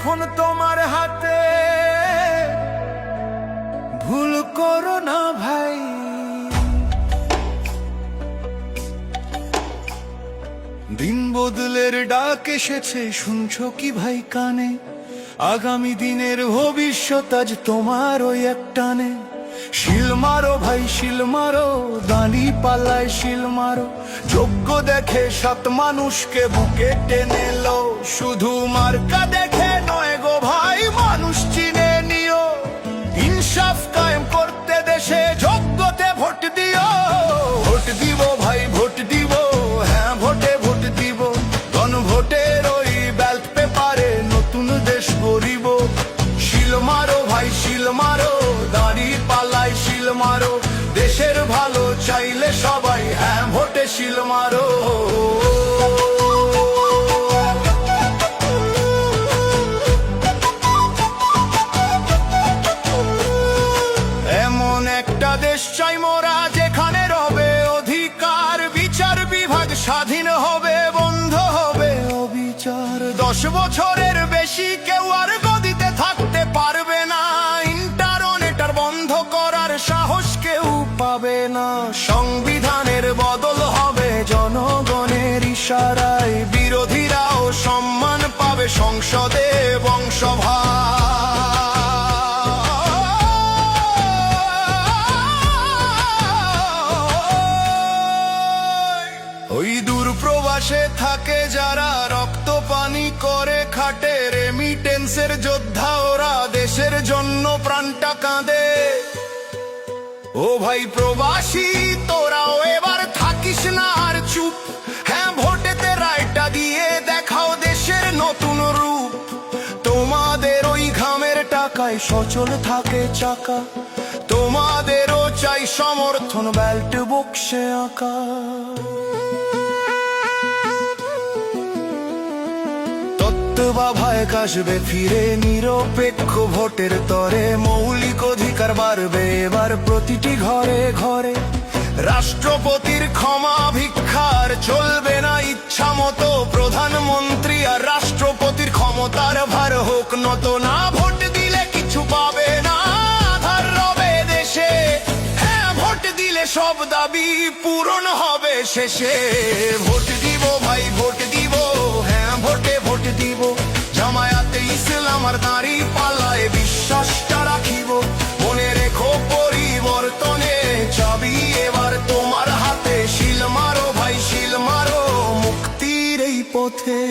এখন তোমার হাতে, ভুল করো না ভাই। দিন বদলের ডাক এসেছে, শুনছো কি ভাই কানে? আগামী দিনের ভবিষ্যৎ আজ তোমার ওই একটানে। শিল মারো ভাই শিল মারো, দাঁড়ি পাল্লায় শিল মারো। যোগ্য দেখে সৎ মানুষকে বুকে টেনে লো, শুধু মার্কা দেখে নয় গো ভাই, মানুষ চিনে নিও। ইনসাফ কায়েম করতে দেশে যোগ্যতে ভোট দিও। ভোট দিব ভাই ভোট দিব, হ্যাঁ ভোটে ভোট দিব। গণভোটের ওই ব্যালট পেপারে নতুন দেশ গড়িব। শিল মারো ভাই শিল মারো, দাঁড়ি পাল্লায় শিল মারো। দেশের ভালো চাইলে সবাই হ্যাঁ ভোটে শিল মারো। এমন একটা দেশ চাই মোরা, যেখানে রবে অধিকার, বিচার বিভাগ স্বাধীন হবে, বন্ধ হবে অবিচার। 10 বছরের বেশি কেউ আর গদিতে থাকতে পারবে না, ইন্টারনেট আর বন্ধ করার সাহস কেউ পাবে না। সংবিধানের বদল হবে জনগণের ইশারায়, বিরোধীরাও সম্মান পাবে সংসদে বংশভা। ওই দূর প্রবাসে থাকে যারা, রক্ত পানি করে খাটে, রেমিটেন্সের যোদ্ধা ওরা, দেশের জন্য প্রাণটা কাঁদে। ও ভাই প্রবাসী তোরাও এবার থাকিস না আর চুপ, হ্যাঁ ভোটেতে রায়টা দিয়ে দেখাও দেশের নতুন রূপ। তোমাদের ওই ঘামের টাকায় সচল থাকে চাকা, তোমাদেরও চাই সমর্থন ব্যালট বক্সে আঁকা। ভায় কাশবে ফিরে নিরপেক্ষ ভোটের তরে, মৌলিক অধিকার বাড়বে এবার প্রতিটি ঘরে ঘরে। রাষ্ট্রপতির ক্ষমা ভিক্ষার চলবে না ইচ্ছা মতো, প্রধানমন্ত্রী আর রাষ্ট্রপতির ক্ষমতার ভার হোক নত না। ভোট দিলে কিছু পাবে না, আধার রবে দেশে, হ্যাঁ ভোট দিলে সব দাবি পূরণ হবে শেষে। ভোট দিব ভাই ভোট দিব, হ্যাঁ ভোটে ভোট দিব। জামায়াতে ইসলাম আর দাঁড়ি পাল্লায় বিশ্বাসটা রাখিব। মনে রেখো পরিবর্তনে চাবি এবার তোমার হাতে। শিল মারো ভাই শিল মারো, মুক্তির এই পথে।